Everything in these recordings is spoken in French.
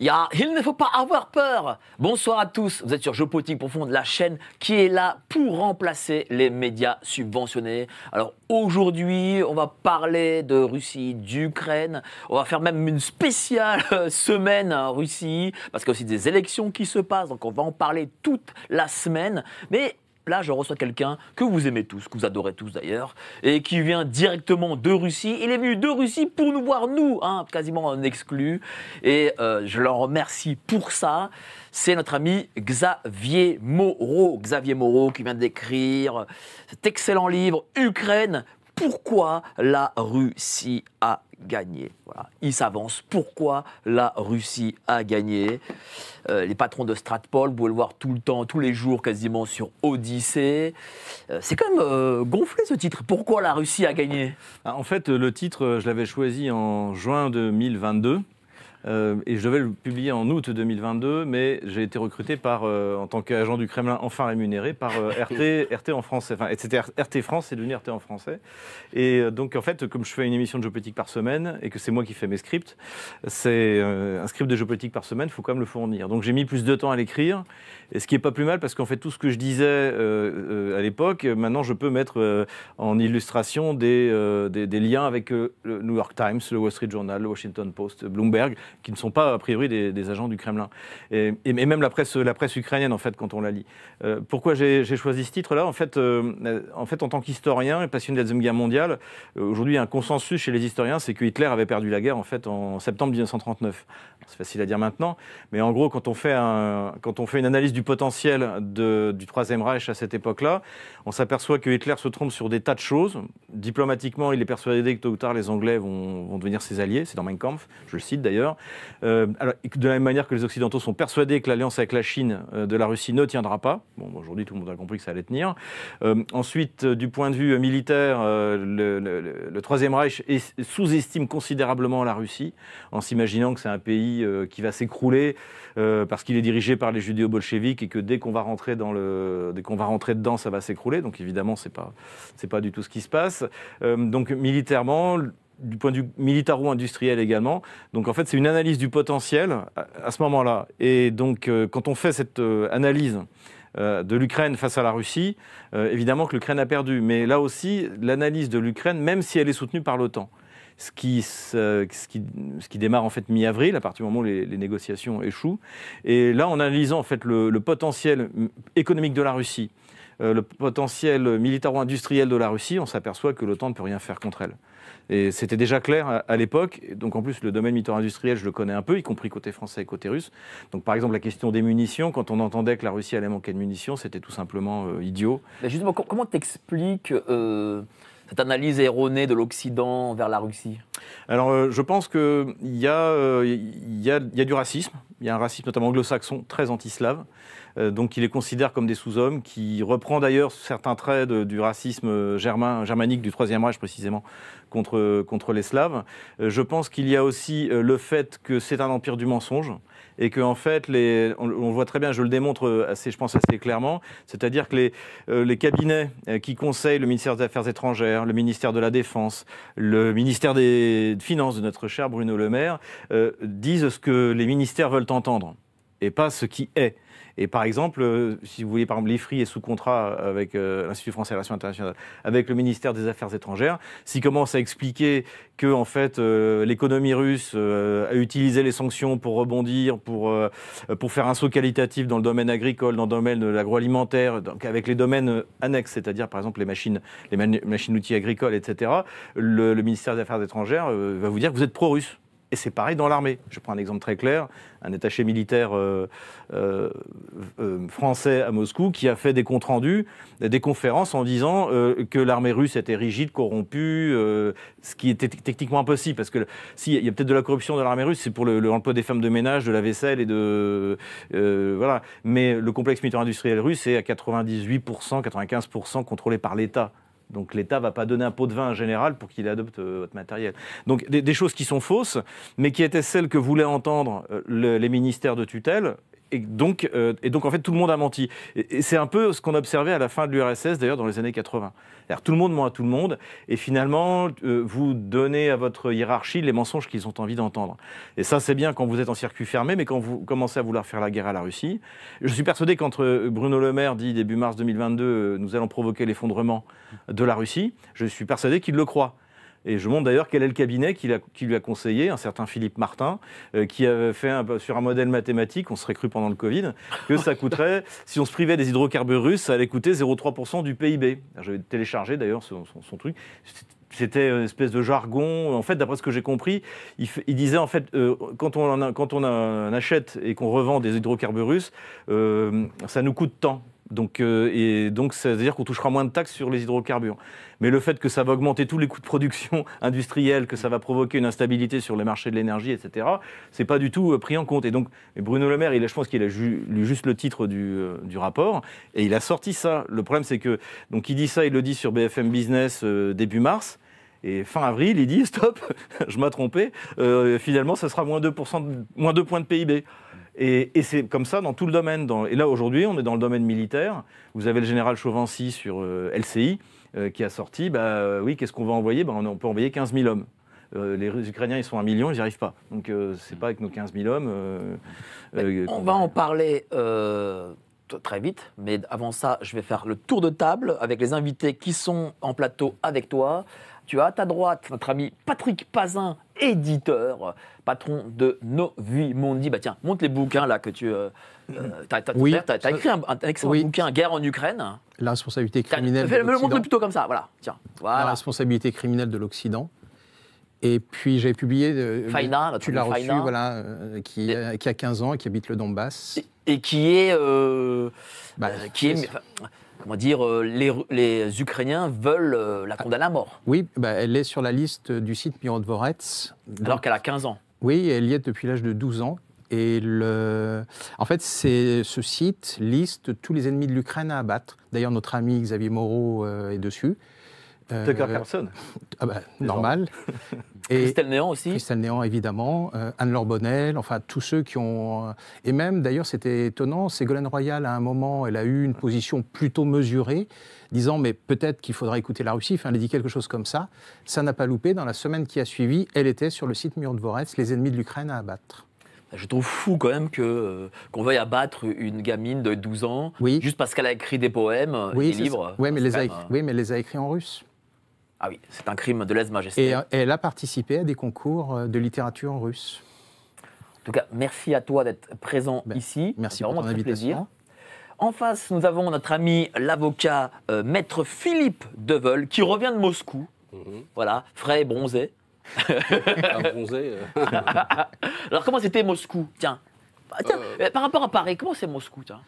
Il ne faut pas avoir peur. Bonsoir à tous, vous êtes sur Géopolitique Profonde, la chaîne qui est là pour remplacer les médias subventionnés. Alors aujourd'hui, on va parler de Russie, d'Ukraine. On va faire même une spéciale semaine en Russie, parce qu'il y a aussi des élections qui se passent, donc on va en parler toute la semaine. Mais là, je reçois quelqu'un que vous aimez tous, que vous adorez tous d'ailleurs, et qui vient directement de Russie. Il est venu de Russie pour nous voir, nous, quasiment en exclu. Et je le remercie pour ça. C'est notre ami Xavier Moreau. Xavier Moreau qui vient d'écrire cet excellent livre « Ukraine, pourquoi la Russie a gagné ». Voilà, il s'avance. Pourquoi la Russie a gagné. Les patrons de Stratpol, vous pouvez le voir tout le temps, tous les jours quasiment sur Odyssée. C'est quand même gonflé ce titre. Pourquoi la Russie a gagné? En fait, le titre, je l'avais choisi en juin 2022. Et je devais le publier en août 2022, mais j'ai été recruté en tant qu'agent du Kremlin enfin rémunéré par RT en français. Enfin, c'était RT France, c'est devenu RT en français. Et donc, en fait, comme je fais une émission de géopolitique par semaine et que c'est moi qui fais mes scripts, c'est un script de géopolitique par semaine, il faut quand même le fournir. Donc, j'ai mis plus de temps à l'écrire, et ce qui n'est pas plus mal parce qu'en fait, tout ce que je disais à l'époque, maintenant, je peux mettre en illustration des liens avec le New York Times, le Wall Street Journal, le Washington Post, Bloomberg, qui ne sont pas a priori des agents du Kremlin. Et même la presse ukrainienne, en fait, quand on la lit. Pourquoi j'ai choisi ce titre-là ? En fait, en tant qu'historien et passionné de la Deuxième Guerre mondiale, aujourd'hui, il y a un consensus chez les historiens, c'est que Hitler avait perdu la guerre, en fait, en septembre 1939. C'est facile à dire maintenant, mais en gros, quand on fait une analyse du potentiel du Troisième Reich à cette époque-là, on s'aperçoit que Hitler se trompe sur des tas de choses. Diplomatiquement, il est persuadé que tôt ou tard, les Anglais vont devenir ses alliés. C'est dans Mein Kampf, je le cite d'ailleurs. Alors, de la même manière que les Occidentaux sont persuadés que l'alliance avec la Chine de la Russie ne tiendra pas. Bon, aujourd'hui, tout le monde a compris que ça allait tenir. Ensuite, du point de vue militaire, le Troisième Reich sous-estime considérablement la Russie, en s'imaginant que c'est un pays qui va s'écrouler parce qu'il est dirigé par les judéo-bolcheviks et que dès qu'on va rentrer dedans, ça va s'écrouler. Donc évidemment, c'est pas du tout ce qui se passe. Donc militairement, du point de vue militaro-industriel également. Donc en fait, c'est une analyse du potentiel à ce moment-là. Et donc quand on fait cette analyse de l'Ukraine face à la Russie, évidemment que l'Ukraine a perdu. Mais là aussi, l'analyse de l'Ukraine, même si elle est soutenue par l'OTAN, ce qui démarre en fait mi-avril, à partir du moment où les négociations échouent. Et là, en analysant en fait le potentiel économique de la Russie, le potentiel militaro-industriel de la Russie, on s'aperçoit que l'OTAN ne peut rien faire contre elle. Et c'était déjà clair à l'époque. Donc en plus, le domaine militaro-industriel, je le connais un peu, y compris côté français et côté russe. Donc par exemple, la question des munitions, quand on entendait que la Russie allait manquer de munitions, c'était tout simplement idiot. Mais justement, comment t'expliques cette analyse erronée de l'Occident vers la Russie? Alors, je pense qu'il y a du racisme. Il y a un racisme notamment anglo-saxon, très anti-slave. Donc, il les considère comme des sous-hommes, qui reprend d'ailleurs certains traits du racisme germanique du Troisième Reich, précisément, contre les Slaves. Je pense qu'il y a aussi le fait que c'est un empire du mensonge, et que en fait, on voit très bien, je le démontre je pense assez clairement, c'est-à-dire que les cabinets qui conseillent le ministère des Affaires étrangères, le ministère de la Défense, le ministère des Finances de notre cher Bruno Le Maire, disent ce que les ministères veulent entendre, et pas ce qui est. Et par exemple, si vous voyez, par exemple, l'IFRI est sous contrat avec l'Institut français des relations internationales, avec le ministère des Affaires étrangères, s'il commence à expliquer que en fait, l'économie russe a utilisé les sanctions pour rebondir, pour faire un saut qualitatif dans le domaine agricole, dans le domaine de l'agroalimentaire, donc avec les domaines annexes, c'est-à-dire par exemple les machines-outils agricoles, etc., le ministère des Affaires étrangères va vous dire que vous êtes pro-russe. Et c'est pareil dans l'armée. Je prends un exemple très clair, un attaché militaire français à Moscou qui a fait des comptes rendus, des conférences en disant que l'armée russe était rigide, corrompue, ce qui était techniquement impossible, parce que s'il y a peut-être de la corruption dans l'armée russe, c'est pour l'emploi des femmes de ménage, de la vaisselle et voilà. Mais le complexe militaire-industriel russe est à 98%, 95% contrôlé par l'État. Donc l'État ne va pas donner un pot de vin en général pour qu'il adopte votre matériel. Donc des choses qui sont fausses, mais qui étaient celles que voulaient entendre les ministères de tutelle, et donc, en fait, tout le monde a menti. Et c'est un peu ce qu'on observait à la fin de l'URSS, d'ailleurs, dans les années 80. C'est-à-dire, tout le monde ment à tout le monde, et finalement, vous donnez à votre hiérarchie les mensonges qu'ils ont envie d'entendre. Et ça, c'est bien quand vous êtes en circuit fermé, mais quand vous commencez à vouloir faire la guerre à la Russie. Je suis persuadé qu'entre Bruno Le Maire dit début mars 2022, nous allons provoquer l'effondrement de la Russie, je suis persuadé qu'il le croit. Et je montre d'ailleurs quel est le cabinet qui lui a conseillé, un certain Philippe Martin, qui avait fait sur un modèle mathématique, on serait cru pendant le Covid, que ça coûterait, si on se privait des hydrocarbures russes, ça allait coûter 0,3% du PIB. J'avais téléchargé d'ailleurs son truc. C'était une espèce de jargon. En fait, d'après ce que j'ai compris, il disait en fait, quand on achète et qu'on revend des hydrocarbures russes, ça nous coûte tant. Donc, ça veut dire qu'on touchera moins de taxes sur les hydrocarbures. Mais le fait que ça va augmenter tous les coûts de production industrielle, que ça va provoquer une instabilité sur les marchés de l'énergie, etc., c'est pas du tout pris en compte. Et donc, Bruno Le Maire, je pense qu'il a lu juste le titre du rapport, et il a sorti ça. Le problème, c'est que, donc, il dit ça, il le dit sur BFM Business début mars. Et fin avril, il dit stop, je m'ai trompé, finalement, ça sera moins 2 points de PIB. Et c'est comme ça dans tout le domaine. Et là, aujourd'hui, on est dans le domaine militaire. Vous avez le général Chauvency sur LCI qui a sorti, oui, qu'est-ce qu'on va envoyer ? On peut envoyer 15 000 hommes. Les Ukrainiens, ils sont 1 million, ils n'y arrivent pas. Donc, c'est pas avec nos 15 000 hommes... on va en parler très vite, mais avant ça, je vais faire le tour de table avec les invités qui sont en plateau avec toi. Tu as à ta droite notre ami Patrick Pazin, éditeur, patron de Novi Mondi. Tiens, montre les bouquins là que tu as écrit un excellent bouquin, Guerre en Ukraine. La responsabilité criminelle de l'Occident. Montre-le plutôt comme ça, voilà. Tiens, voilà. La responsabilité criminelle de l'Occident. Et puis j'avais publié, Faïna, tu l'as reçu, voilà, qui a 15 ans et qui habite le Donbass. Et qui est... comment dire, les Ukrainiens veulent la condamner à mort. Oui, elle est sur la liste du site Mirodvorets. Alors qu'elle a 15 ans. Oui, elle y est depuis l'âge de 12 ans. Et en fait, ce site liste tous les ennemis de l'Ukraine à abattre. D'ailleurs, notre ami Xavier Moreau est dessus. Tucker Carlson. Normal. Et Christelle Néant aussi. Christelle Néant, évidemment. Anne-Laure Bonnel, enfin, tous ceux qui ont... Et même, d'ailleurs, c'était étonnant, Ségolène Royal, à un moment, elle a eu une position plutôt mesurée, disant, mais peut-être qu'il faudra écouter la Russie. Enfin, elle a dit quelque chose comme ça. Ça n'a pas loupé. Dans la semaine qui a suivi, elle était sur le site Mirodvorets, les ennemis de l'Ukraine à abattre. Je trouve fou quand même qu'on veuille abattre une gamine de 12 ans, juste parce qu'elle a écrit des poèmes, des livres. Oui, mais elle les a écrits en russe. Ah oui, c'est un crime de lèse-majesté. Et elle a participé à des concours de littérature russe. En tout cas, merci à toi d'être présent ici. Merci pour ton invitation. Plaisir. En face, nous avons notre ami l'avocat maître Philippe Deveul, qui revient de Moscou. Voilà, frais et bronzé. Bronzé. Alors, comment c'était Moscou ? Tiens, par rapport à Paris, comment c'est Moscou ? Tiens.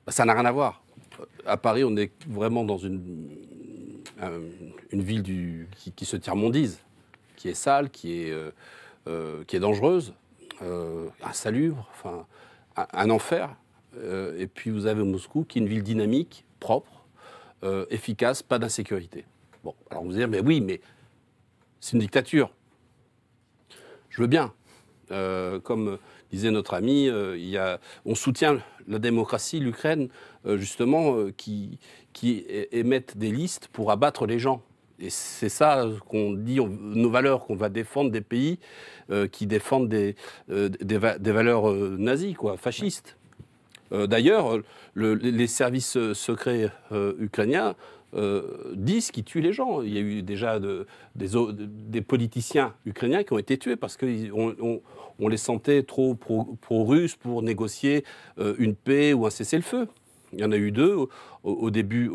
Ça n'a rien à voir. À Paris, on est vraiment dans une ville qui se tiers-mondise, qui est sale, qui est dangereuse, insalubre, enfin, un enfer. Et puis vous avez Moscou, qui est une ville dynamique, propre, efficace, pas d'insécurité. Bon, alors vous allez dire, mais oui, mais c'est une dictature. Je veux bien. Comme disait notre ami, on soutient la démocratie, l'Ukraine, justement, qui émettent des listes pour abattre les gens. Et c'est ça qu'on dit, nos valeurs qu'on va défendre des pays qui défendent des valeurs nazies, quoi, fascistes. D'ailleurs, les services secrets ukrainiens disent qu'ils tuent les gens. Il y a eu déjà des politiciens ukrainiens qui ont été tués parce qu'on les sentait trop pro-russes pour négocier une paix ou un cessez-le-feu. Il y en a eu 2 au début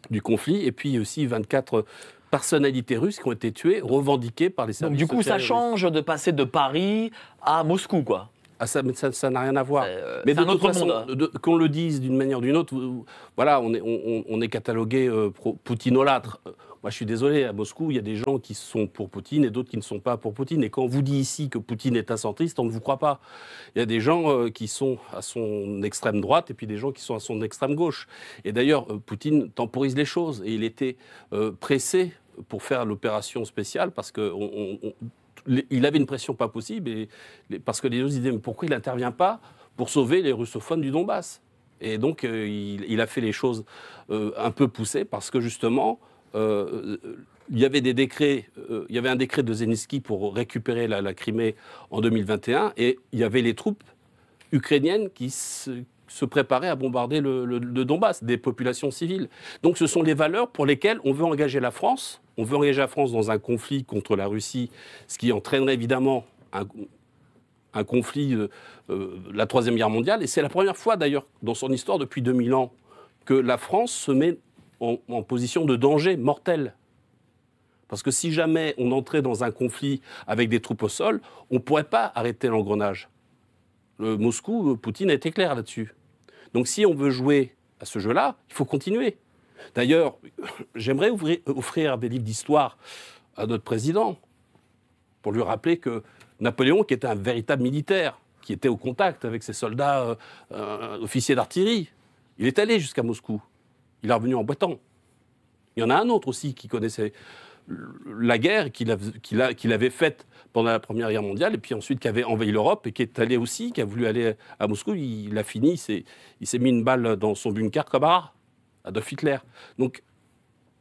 du conflit, et puis aussi 24 personnalités russes qui ont été tuées, revendiquées par les services secrets. Donc du coup, ça change de passer de Paris à Moscou, quoi. Ah, ça n'a rien à voir. Mais de toute façon, qu'on le dise d'une manière ou d'une autre, voilà, on est catalogué poutinolâtre. Moi, je suis désolé, à Moscou, il y a des gens qui sont pour Poutine et d'autres qui ne sont pas pour Poutine. Et quand on vous dit ici que Poutine est un centriste, on ne vous croit pas. Il y a des gens qui sont à son extrême droite et puis des gens qui sont à son extrême gauche. Et d'ailleurs, Poutine temporise les choses. Et il était pressé pour faire l'opération spéciale parce qu'il avait une pression pas possible, parce que les gens se disaient mais pourquoi il n'intervient pas pour sauver les russophones du Donbass. Et donc, il a fait les choses un peu poussées parce que justement, il y avait des décrets, il y avait un décret de Zelensky pour récupérer la Crimée en 2021, et il y avait les troupes ukrainiennes qui se préparaient à bombarder le Donbass, des populations civiles. Donc, ce sont les valeurs pour lesquelles on veut engager la France. On veut engager la France dans un conflit contre la Russie, ce qui entraînerait évidemment un conflit, la Troisième Guerre mondiale. Et c'est la première fois, d'ailleurs, dans son histoire, depuis 2000 ans, que la France se met en position de danger mortel. Parce que si jamais on entrait dans un conflit avec des troupes au sol, on ne pourrait pas arrêter l'engrenage. Moscou, Poutine a été clair là-dessus. Donc si on veut jouer à ce jeu-là, il faut continuer. D'ailleurs, j'aimerais offrir des livres d'histoire à notre président pour lui rappeler que Napoléon, qui était un véritable militaire, qui était au contact avec ses soldats officiers d'artillerie, il est allé jusqu'à Moscou. Il est revenu en boitant. Il y en a un autre aussi qui connaissait la guerre qu'il avait faite pendant la Première Guerre mondiale, et puis ensuite qui avait envahi l'Europe et qui est allé aussi, qui a voulu aller à Moscou. Il a fini, il s'est mis une balle dans son bunker comme Adolf Hitler. Donc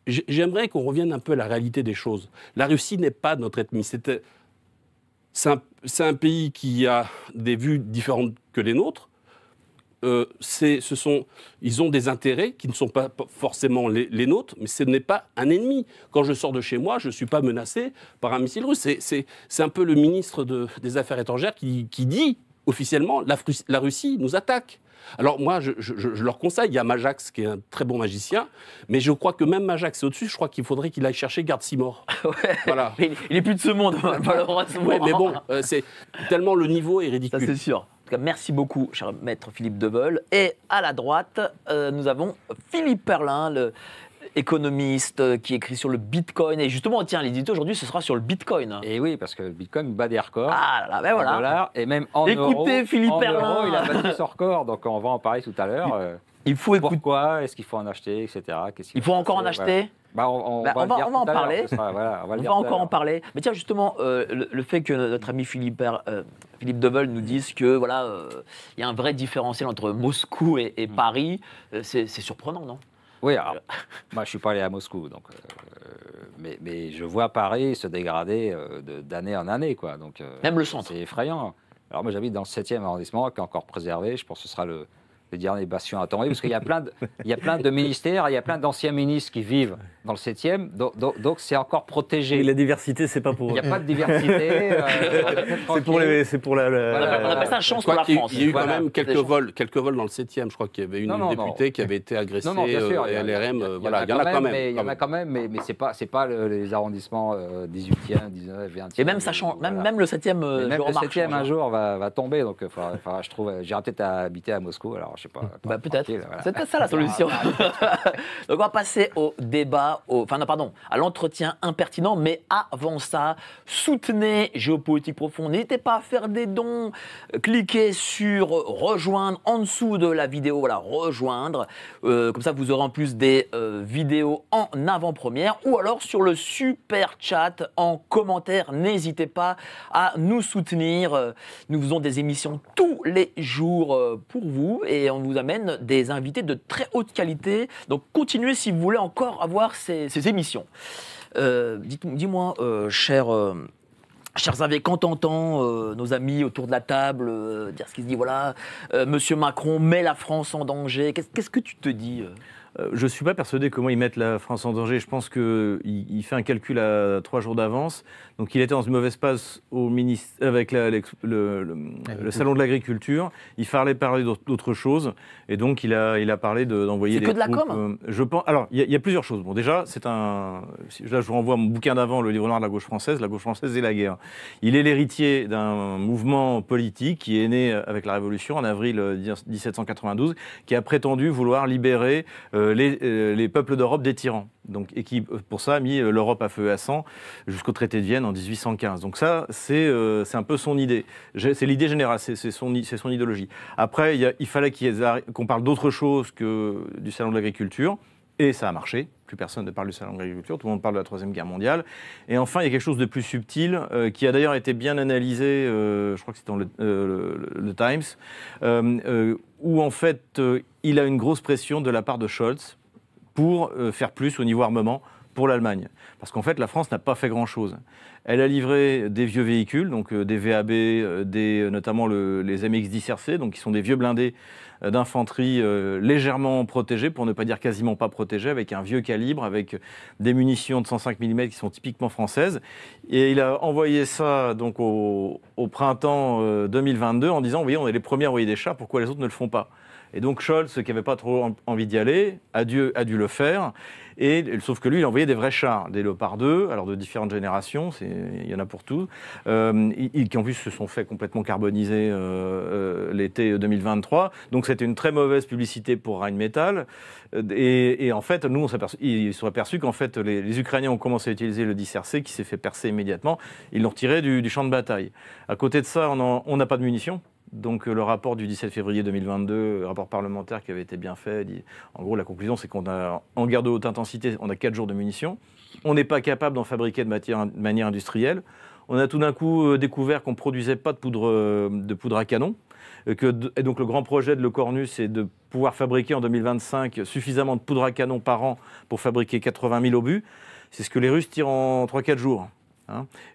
j'aimerais qu'on revienne un peu à la réalité des choses. La Russie n'est pas notre ennemi. C'est un pays qui a des vues différentes que les nôtres. Ils ont des intérêts qui ne sont pas forcément les nôtres, mais ce n'est pas un ennemi. Quand je sors de chez moi, je ne suis pas menacé par un missile russe. C'est un peu le ministre des Affaires étrangères qui dit officiellement la Russie nous attaque. Alors moi, je leur conseille, il y a Majax qui est un très bon magicien, mais je crois que même Majax est au-dessus, je crois qu'il faudrait qu'il aille chercher Garde Simor. Ouais, voilà. Il n'est plus de ce monde, malheureusement. Ouais, mais bon, c'est tellement le niveau est ridicule. Ça, c'est sûr. En tout cas, merci beaucoup, cher maître Philippe Deveul. Et à la droite, nous avons Philippe Perlin, économiste qui écrit sur le Bitcoin. Et justement, tiens, l'édito aujourd'hui, ce sera sur le Bitcoin. Et oui, parce que le Bitcoin bat des records. Ah là là, ben voilà. $, et même en euros. Écoutez, Philippe Perlin. Il a battu son record, donc on va en parler tout à l'heure. Il faut écouter. Pourquoi est-ce qu'il faut en acheter, etc. Il faut encore en acheter. On va en parler. On va encore en parler. Mais tiens, justement, le fait que notre ami Philippe Deveul nous dise que voilà, il y a un vrai différentiel entre Moscou et Paris, c'est surprenant, non? Oui, alors, moi je suis pas allé à Moscou, donc, mais je vois Paris se dégrader d'année en année, quoi. Donc, même le centre. C'est effrayant. Alors moi j'habite dans le 7e arrondissement, qui est encore préservé. Je pense que ce sera le dernier bastion à tomber, parce qu'il y a plein de ministères, il y a plein d'anciens ministres qui vivent dans le 7e, donc c'est encore protégé. Et la diversité, c'est pas pour eux. Il n'y a pas de diversité. C'est pour la... On appelle ça une chance pour la France. Il y a eu quand même quelques vols dans le 7e. Je crois qu'il y avait une députée qui avait été agressée. Non, bien sûr. Et LRM, voilà, il y en a quand même. Mais c'est pas les arrondissements 18e, 19e, 20e. Et même ça change. Même le 7e, je remarque. Le 7e un jour va tomber, donc je trouve. J'irai peut-être habiter à Moscou. Alors je sais pas. Peut-être. Voilà. C'est peut-être ça la solution. Donc on va passer au débat, à l'entretien impertinent. Mais avant ça, soutenez Géopolitique Profonde. N'hésitez pas à faire des dons. Cliquez sur rejoindre en dessous de la vidéo. Voilà, rejoindre. Comme ça, vous aurez en plus des vidéos en avant-première. Ou alors sur le super chat en commentaire. N'hésitez pas à nous soutenir. Nous faisons des émissions tous les jours pour vous. Et on vous amène des invités de très haute qualité. Donc continuez si vous voulez encore avoir ces émissions. Dis-moi, chers invités, quand t'entends nos amis autour de la table dire ce qu'ils se disent, voilà, Monsieur Macron met la France en danger, qu'est-ce que tu te dis Je ne suis pas persuadé comment ils mettent la France en danger. Je pense qu'il fait un calcul à 3 jours d'avance. Donc il était dans une mauvaise passe avec le salon de l'agriculture. Il fallait parler d'autre chose. Et donc il a parlé d'envoyer des troupes. C'est que de la com je pense. Alors, il y a plusieurs choses. Bon, déjà, là, je vous renvoie à mon bouquin d'avant, le livre noir de la gauche française et la guerre. Il est l'héritier d'un mouvement politique qui est né avec la Révolution en avril 1792, qui a prétendu vouloir libérer les peuples d'Europe des tyrans. Donc, et qui, pour ça, a mis l'Europe à feu et à sang jusqu'au traité de Vienne en 1815. Donc ça, c'est un peu son idée. C'est l'idée générale, c'est son idéologie. Après, il fallait qu'on parle d'autre chose que du salon de l'agriculture. Et ça a marché. Plus personne ne parle du salon de l'agriculture, tout le monde parle de la Troisième Guerre mondiale. Et enfin, il y a quelque chose de plus subtil, qui a d'ailleurs été bien analysé, je crois que c'est dans le Times, où en fait, il a une grosse pression de la part de Scholz pour faire plus au niveau armement pour l'Allemagne. Parce qu'en fait, la France n'a pas fait grand-chose. Elle a livré des vieux véhicules, donc des VAB, notamment les MX-10 RC, donc qui sont des vieux blindés d'infanterie légèrement protégés, pour ne pas dire quasiment pas protégés, avec un vieux calibre, avec des munitions de 105 mm qui sont typiquement françaises. Et il a envoyé ça donc au printemps 2022 en disant, vous voyez, on est les premiers à envoyer des chars, pourquoi les autres ne le font pas ? Et donc Scholz, qui n'avait pas trop envie d'y aller, a dû le faire. Sauf que lui, il a envoyé des vrais chars, des Léopard 2, alors de différentes générations, il y en a pour tout, qui en plus se sont fait complètement carboniser l'été 2023. Donc c'était une très mauvaise publicité pour Rheinmetall. Et en fait, nous, ils se sont aperçus qu'en fait, les Ukrainiens ont commencé à utiliser le 10 RC, qui s'est fait percer immédiatement. Ils l'ont retiré du champ de bataille. À côté de ça, on n'a pas de munitions. Donc le rapport du 17 février 2022, rapport parlementaire qui avait été bien fait, dit, en gros la conclusion c'est qu'on a, en guerre de haute intensité, on a 4 jours de munitions, on n'est pas capable d'en fabriquer de manière industrielle, on a tout d'un coup découvert qu'on ne produisait pas de poudre à canon, et donc le grand projet de Le Cornu c'est de pouvoir fabriquer en 2025 suffisamment de poudre à canon par an pour fabriquer 80 000 obus, c'est ce que les Russes tirent en 3-4 jours.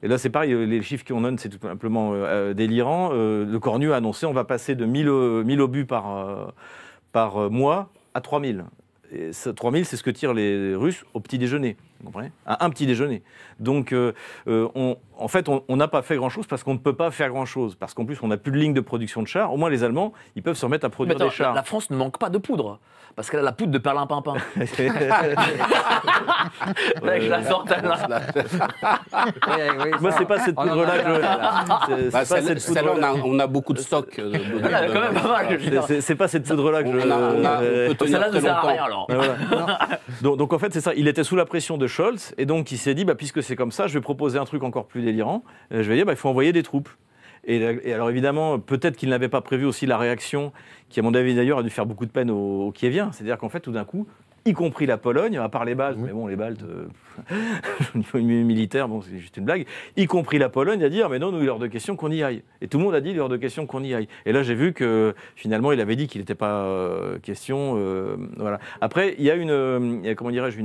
Et là, c'est pareil, les chiffres qu'on donne, c'est tout simplement délirant. Le Cornu a annoncé on va passer de 1000 obus par mois à 3000. Et 3000, c'est ce que tirent les Russes au petit déjeuner, vous comprenez ? À un petit déjeuner. Donc, en fait, on n'a pas fait grand-chose parce qu'on ne peut pas faire grand-chose. Parce qu'en plus, on n'a plus de ligne de production de chars. Au moins, les Allemands, ils peuvent se remettre à produire des chars. La France ne manque pas de poudre. Parce qu'elle a la poudre de perlimpinpin. Je la sors là. Moi, c'est pas cette poudre-là que je... Celle-là, on a beaucoup de stock. Quand même pas mal. C'est pas cette poudre-là que je... Celle-là ne sert à rien, alors. Donc, en fait, c'est ça. Il était sous la pression de Scholz. Et donc, il s'est dit, puisque c'est comme ça, je vais proposer un truc encore plus délirant. Je vais dire, il faut envoyer des troupes. Et alors évidemment, peut-être qu'il n'avait pas prévu aussi la réaction, qui à mon avis d'ailleurs a dû faire beaucoup de peine aux Kieviens. C'est-à-dire qu'en fait, tout d'un coup, y compris la Pologne, à part les Baltes, mais bon, les Baltes, au niveau militaire, bon, c'est juste une blague, y compris la Pologne, a dit mais non, nous, il est hors de question qu'on y aille. Et tout le monde a dit il est hors de question qu'on y aille. Et là, j'ai vu que finalement, il avait dit qu'il n'était pas question. Voilà. Après, il y a comment dirais-je,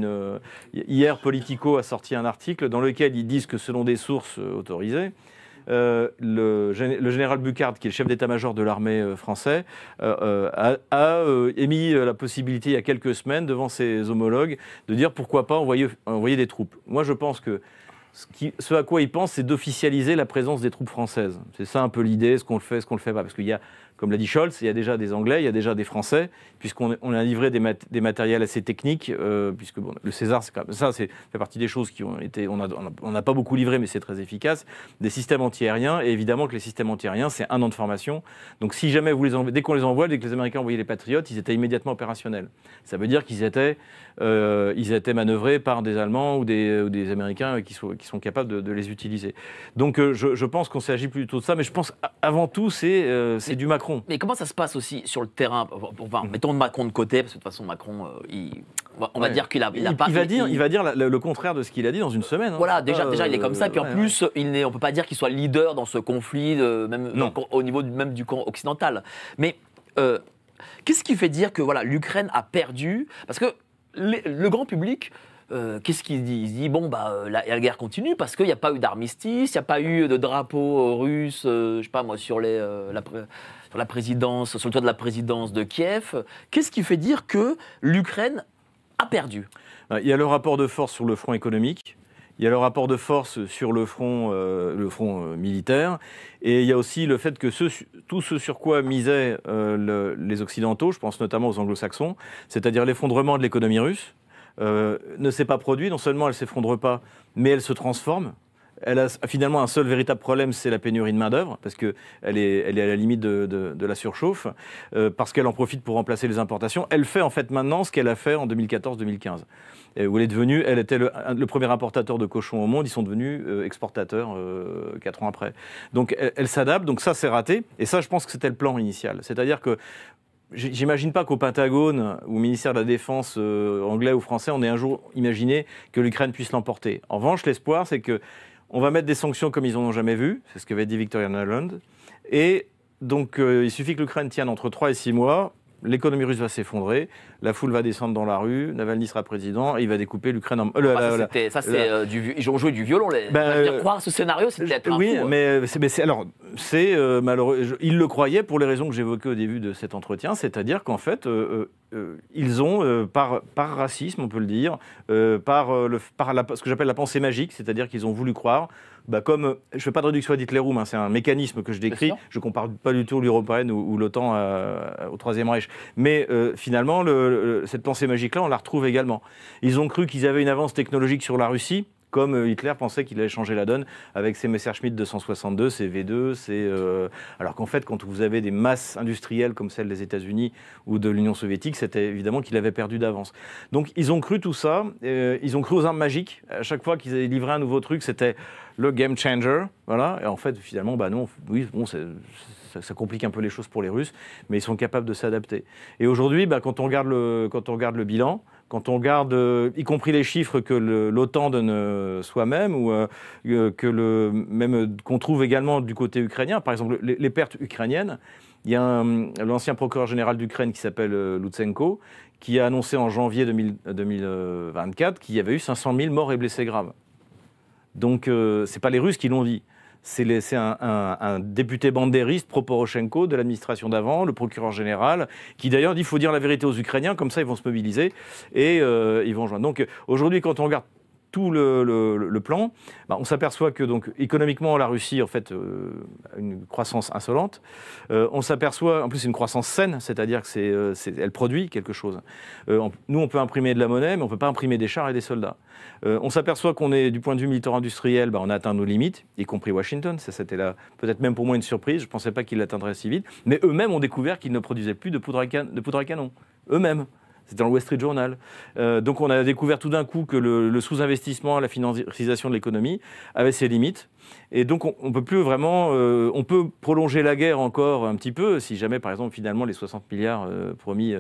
hier, Politico a sorti un article dans lequel ils disent que selon des sources autorisées, le général Bucard, qui est le chef d'état-major de l'armée française, a émis la possibilité il y a quelques semaines devant ses homologues de dire pourquoi pas envoyer des troupes. Moi, je pense que ce à quoi il pense, c'est d'officialiser la présence des troupes françaises. C'est ça un peu l'idée, ce qu'on le fait, ce qu'on le fait pas. Parce qu'il y a, comme l'a dit Scholz, il y a déjà des Anglais, il y a déjà des Français, puisqu'on a livré des matériels assez techniques, puisque bon, le César, c'est quand même, ça fait partie des choses qui ont été... On n'a pas beaucoup livré, mais c'est très efficace. Des systèmes antiaériens, et évidemment que les systèmes antiaériens, c'est 1 an de formation. Donc si jamais dès qu'on les envoie, dès que les Américains envoyaient les Patriotes, ils étaient immédiatement opérationnels. Ça veut dire qu'ils étaient manœuvrés par des Allemands ou des Américains qui sont capables de les utiliser. Donc je pense qu'on s'agit plutôt de ça, mais je pense avant tout c'est du Macron. Mais comment ça se passe aussi sur le terrain ? Enfin, mettons Macron de côté, parce que de toute façon Macron, on va dire qu'il a pas... Il va dire le contraire de ce qu'il a dit dans une semaine. Voilà, déjà il est comme ça, puis en plus, on ne peut pas dire qu'il soit leader dans ce conflit, même au niveau même du camp occidental. Mais qu'est-ce qui fait dire que l'Ukraine a perdu ? Parce que le grand public... qu'est-ce qu'il dit ? Il se dit, la guerre continue parce qu'il n'y a pas eu d'armistice, il n'y a pas eu de drapeau russe, je sais pas moi, sur la présidence, sur le toit de la présidence de Kiev. Qu'est-ce qui fait dire que l'Ukraine a perdu ? Il y a le rapport de force sur le front économique, il y a le rapport de force sur le front militaire, et il y a aussi le fait que tout ce sur quoi misaient les Occidentaux, je pense notamment aux Anglo-Saxons, c'est-à-dire l'effondrement de l'économie russe, ne s'est pas produit. Non seulement elle ne s'effondre pas, mais elle se transforme. Elle a finalement un seul véritable problème, c'est la pénurie de main-d'œuvre, parce qu'elle est à la limite de la surchauffe, parce qu'elle en profite pour remplacer les importations. Elle fait en fait maintenant ce qu'elle a fait en 2014-2015, où elle était le premier importateur de cochons au monde, ils sont devenus exportateurs 4 ans après. Donc elle s'adapte, donc ça c'est raté, et ça je pense que c'était le plan initial. C'est-à-dire que j'imagine pas qu'au Pentagone ou au ministère de la Défense anglais ou français, on ait un jour imaginé que l'Ukraine puisse l'emporter. En revanche, l'espoir, c'est que on va mettre des sanctions comme ils n'en ont jamais vu, c'est ce qu'avait dit Victoria Nuland, et donc il suffit que l'Ukraine tienne entre 3 et 6 mois, l'économie russe va s'effondrer, la foule va descendre dans la rue, Navalny sera président et il va découper l'Ukraine en... Ils ont joué du violon. Croire ce scénario, c'était être un oui, fou, mais c'est malheureux. Ils le croyaient pour les raisons que j'évoquais au début de cet entretien, c'est-à-dire qu'en fait, ils ont, par racisme, on peut le dire, ce que j'appelle la pensée magique, c'est-à-dire qu'ils ont voulu croire, comme, je ne fais pas de réduction à Hitlerum, c'est un mécanisme que je décris, je ne compare pas du tout l'Européenne ou l'OTAN au Troisième Reich, mais finalement, cette pensée magique-là, on la retrouve également. Ils ont cru qu'ils avaient une avance technologique sur la Russie, comme Hitler pensait qu'il allait changer la donne avec ses Messerschmitt 262, ses V2, alors qu'en fait, quand vous avez des masses industrielles comme celles des États-Unis ou de l'Union soviétique, c'était évidemment qu'il avait perdu d'avance. Donc ils ont cru tout ça, ils ont cru aux armes magiques. À chaque fois qu'ils avaient livré un nouveau truc, c'était le game changer, voilà. Et en fait, finalement, non, oui, bon, ça complique un peu les choses pour les Russes, mais ils sont capables de s'adapter. Et aujourd'hui, quand on regarde le bilan, quand on regarde, y compris les chiffres que l'OTAN donne soi-même, ou qu'on trouve également du côté ukrainien, par exemple les pertes ukrainiennes, il y a l'ancien procureur général d'Ukraine qui s'appelle Lutsenko, qui a annoncé en janvier 2024 qu'il y avait eu 500 000 morts et blessés graves. Donc, ce n'est pas les Russes qui l'ont dit. C'est un député bandériste pro-Poroshenko de l'administration d'avant, le procureur général, qui d'ailleurs dit qu'il faut dire la vérité aux Ukrainiens, comme ça ils vont se mobiliser et ils vont joindre. Donc aujourd'hui, quand on regarde tout le plan, on s'aperçoit que donc, économiquement, la Russie en fait, a une croissance insolente. On s'aperçoit, en plus, c'est une croissance saine, c'est-à-dire qu'elle produit quelque chose. Nous, on peut imprimer de la monnaie, mais on ne peut pas imprimer des chars et des soldats. On s'aperçoit qu'on est, du point de vue militaire-industriel, on a atteint nos limites, y compris Washington. Ça, c'était là, peut-être même pour moi une surprise. Je ne pensais pas qu'ils l'atteindraient si vite. Mais eux-mêmes ont découvert qu'ils ne produisaient plus de poudre à canon. Eux-mêmes. C'était dans le Wall Street Journal. Donc on a découvert tout d'un coup que le sous-investissement, la financiarisation de l'économie avait ses limites. Et donc on peut plus vraiment... on peut prolonger la guerre encore un petit peu, si jamais, par exemple, finalement, les 60 milliards promis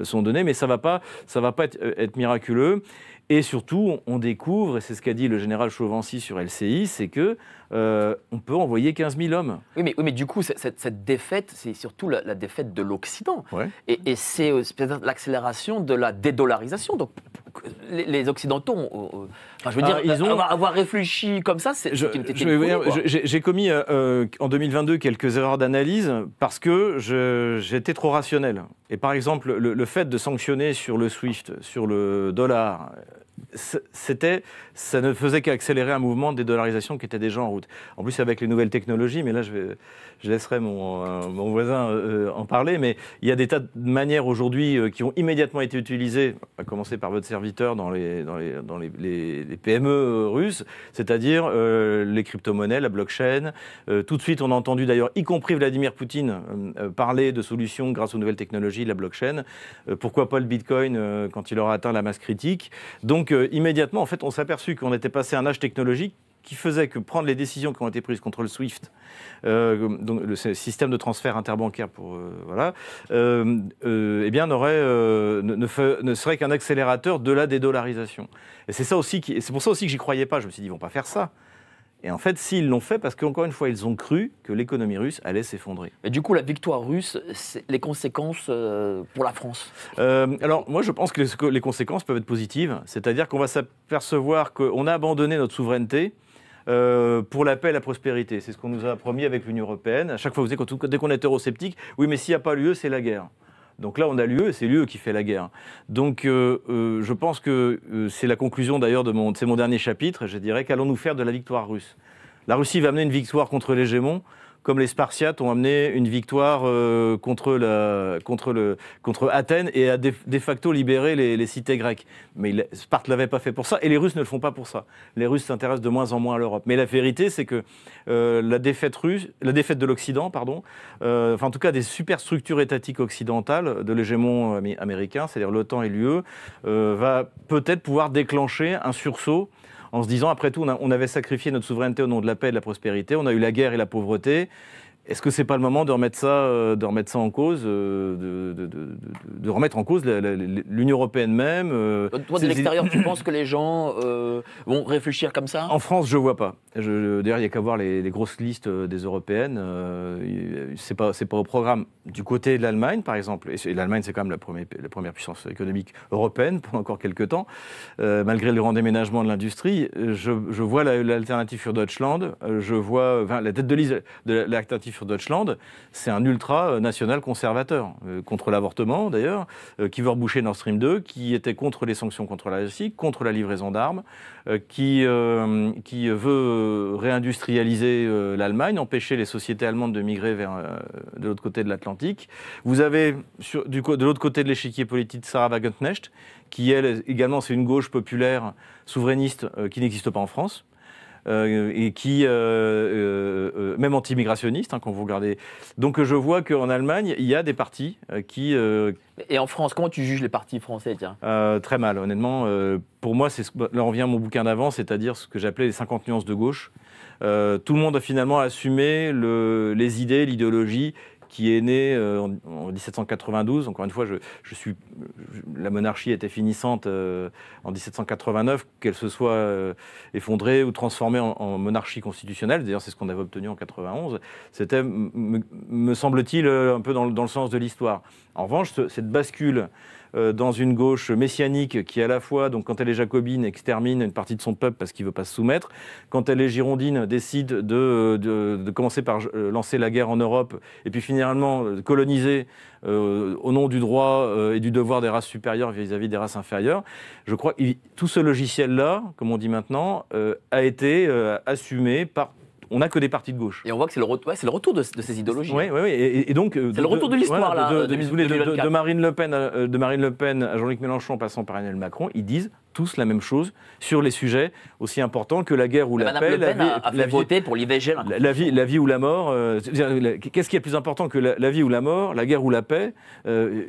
sont donnés, mais ça va pas être miraculeux. Et surtout, on découvre, et c'est ce qu'a dit le général Chauvency sur LCI, c'est que on peut envoyer 15 000 hommes. Oui, mais du coup, cette défaite, c'est surtout la défaite de l'Occident. Ouais. Et c'est peut-être l'accélération de la dédollarisation. Donc, les Occidentaux, ils ont avoir réfléchi comme ça, j'ai commis en 2022 quelques erreurs d'analyse parce que j'étais trop rationnel. Et par exemple, le fait de sanctionner sur le SWIFT, sur le dollar, ça ne faisait qu'accélérer un mouvement de dédollarisation qui était déjà en route. En plus, avec les nouvelles technologies, mais là, je laisserai mon voisin en parler, mais il y a des tas de manières aujourd'hui qui ont immédiatement été utilisées, à commencer par votre serviteur dans les PME russes, c'est-à-dire les crypto-monnaies, la blockchain. Tout de suite, on a entendu d'ailleurs, y compris Vladimir Poutine, parler de solutions grâce aux nouvelles technologies, la blockchain. Pourquoi pas le bitcoin quand il aura atteint la masse critique. Donc, immédiatement, en fait, on s'est aperçu qu'on était passé à un âge technologique qui faisait que prendre les décisions qui ont été prises contre le SWIFT, donc le système de transfert interbancaire eh bien, ne serait qu'un accélérateur de la dédollarisation. Et c'est pour ça aussi que j'y croyais pas. Je me suis dit, ils vont pas faire ça. Et en fait, s'ils l'ont fait, parce qu'encore une fois, ils ont cru que l'économie russe allait s'effondrer. Mais du coup, la victoire russe, les conséquences pour la France Alors, moi, je pense que les conséquences peuvent être positives. C'est-à-dire qu'on va s'apercevoir qu'on a abandonné notre souveraineté pour la paix et la prospérité. C'est ce qu'on nous a promis avec l'Union européenne. À chaque fois, dès qu'on est eurosceptique, oui, mais s'il n'y a pas l'UE, c'est la guerre. Donc là, on a l'UE, c'est l'UE qui fait la guerre. Donc je pense que c'est la conclusion d'ailleurs c'est mon dernier chapitre. Je dirais qu'allons-nous faire de la victoire russe ? La Russie va amener une victoire contre l'hégémon, comme les Spartiates ont amené une victoire contre Athènes et a de facto libéré les cités grecques. Mais Sparte ne l'avait pas fait pour ça, et les Russes ne le font pas pour ça. Les Russes s'intéressent de moins en moins à l'Europe. Mais la vérité, c'est que la défaite de l'Occident, en tout cas des superstructures étatiques occidentales de l'hégémon américain, c'est-à-dire l'OTAN et l'UE, va peut-être pouvoir déclencher un sursaut en se disant, après tout, on avait sacrifié notre souveraineté au nom de la paix et de la prospérité, on a eu la guerre et la pauvreté, Est-ce que c'est pas le moment de remettre ça en cause, de remettre en cause l'Union européenne même Toi, de l'extérieur, tu penses que les gens vont réfléchir comme ça? En France, je vois pas. D'ailleurs, il n'y a qu'à voir les grosses listes des européennes. C'est pas au programme. Du côté de l'Allemagne, par exemple, et l'Allemagne, c'est quand même la première puissance économique européenne pendant encore quelques temps, malgré le grand déménagement de l'industrie, je vois l'alternative für Deutschland, je vois la tête de liste de l'alternative für Deutschland, c'est un ultra national conservateur, contre l'avortement d'ailleurs, qui veut reboucher Nord Stream 2, qui était contre les sanctions contre la Russie, contre la livraison d'armes, qui veut réindustrialiser l'Allemagne, empêcher les sociétés allemandes de migrer vers de l'autre côté de l'Atlantique. Vous avez de l'autre côté de l'échiquier politique Sarah Wagenknecht, qui elle également c'est une gauche populaire souverainiste qui n'existe pas en France. Et qui, même anti-immigrationniste, quand vous regardez. Donc je vois qu'en Allemagne, il y a des partis qui... Et en France, comment tu juges les partis français, tiens? Très mal, honnêtement. Pour moi, là on revient à mon bouquin d'avant, c'est-à-dire ce que j'appelais les 50 nuances de gauche. Tout le monde a finalement assumé les idées, l'idéologie qui est née en 1792. Encore une fois, la monarchie était finissante en 1789, qu'elle se soit effondrée ou transformée en monarchie constitutionnelle. D'ailleurs, c'est ce qu'on avait obtenu en 91. C'était, me semble-t-il, un peu dans le sens de l'histoire. En revanche, cette bascule dans une gauche messianique qui, à la fois, donc, quand elle est jacobine, extermine une partie de son peuple parce qu'il ne veut pas se soumettre. Quand elle est girondine, décide de commencer par lancer la guerre en Europe et puis finalement coloniser au nom du droit et du devoir des races supérieures vis-à-vis des races inférieures. Je crois que tout ce logiciel-là, comme on dit maintenant, a été assumé par... On n'a que des partis de gauche. Et on voit que c'est le retour de ces idéologies. Oui, et donc... C'est le retour de l'histoire, voilà, de Marine Le Pen à Jean-Luc Mélenchon, en passant par Emmanuel Macron, ils disent tous la même chose sur les sujets aussi importants que la guerre ou la paix. Madame Le Pen a fait voter pour l'IVG. La vie ou la mort. Qu'est-ce qui est plus important que la vie ou la mort, la guerre ou la paix?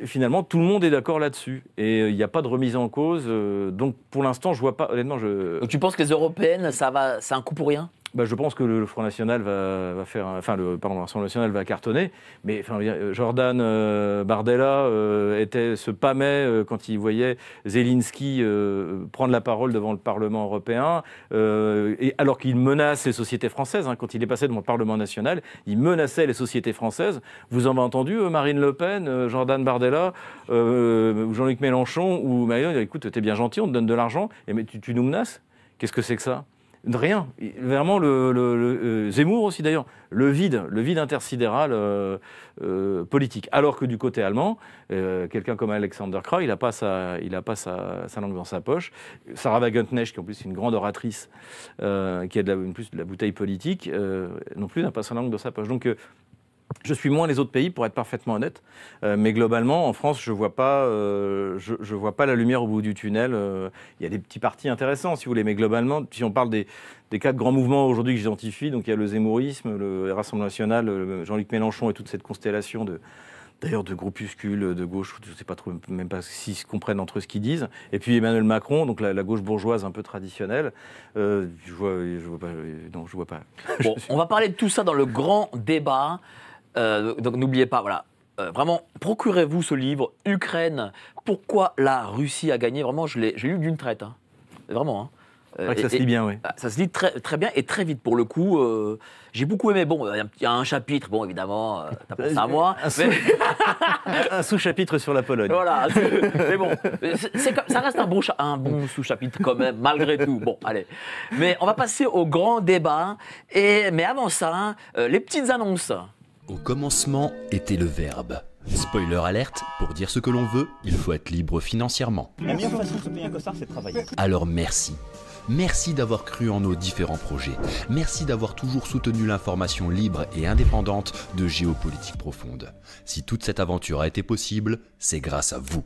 Finalement, tout le monde est d'accord là-dessus. Et il n'y a pas de remise en cause. Donc, pour l'instant, je vois pas... Honnêtement, Donc, tu penses que les européennes, c'est un coup pour rien? Je pense que le Front National va faire... Enfin, le Rassemblement National va cartonner. Mais Jordan Bardella se pâmait quand il voyait Zelensky prendre la parole devant le Parlement européen, et alors qu'il menace les sociétés françaises. Quand il est passé devant le Parlement national, il menaçait les sociétés françaises. Vous en avez entendu, Marine Le Pen, Jordan Bardella, Jean-Luc Mélenchon, ou Marion, écoute, t'es bien gentil, on te donne de l'argent, mais tu nous menaces? Qu'est-ce que c'est que ça? Rien. Vraiment, Zemmour aussi d'ailleurs, le vide intersidéral politique. Alors que du côté allemand, quelqu'un comme Alexander Krah, il n'a pas sa langue dans sa poche. Sarah Wagenknecht, qui en plus est une grande oratrice, qui a plus de la bouteille politique, non plus n'a pas sa langue dans sa poche. Donc, je suis moins les autres pays, pour être parfaitement honnête, mais globalement, en France, je vois pas la lumière au bout du tunnel. Il y a des petits partis intéressants, si vous voulez, mais globalement, si on parle des 4 grands mouvements aujourd'hui que j'identifie, donc il y a le Zemmourisme, le Rassemblement National, Jean-Luc Mélenchon et toute cette constellation de groupuscules de gauche, je ne sais pas trop, même pas s'ils se comprennent entre eux ce qu'ils disent. Et puis Emmanuel Macron, donc la gauche bourgeoise un peu traditionnelle. Je vois pas. Bon, on va parler de tout ça dans le grand débat. Donc n'oubliez pas, voilà, vraiment, procurez-vous ce livre, Ukraine, pourquoi la Russie a gagné. Vraiment, je l'ai lu d'une traite, vraiment. Ça se lit bien, oui. Ça se lit très, très bien et très vite. Pour le coup, j'ai beaucoup aimé. Bon, il y a un chapitre, bon, évidemment, t'as pensé à moi. Un sous-chapitre sur la Pologne. Voilà, mais bon, ça reste un bon sous-chapitre quand même, malgré tout. Bon, allez. Mais on va passer au grand débat. Mais avant ça, les petites annonces. Au commencement était le verbe. Spoiler alerte, pour dire ce que l'on veut, il faut être libre financièrement. La meilleure façon de se payer un costard, c'est de travailler. Alors merci. Merci d'avoir cru en nos différents projets. Merci d'avoir toujours soutenu l'information libre et indépendante de Géopolitique Profonde. Si toute cette aventure a été possible, c'est grâce à vous.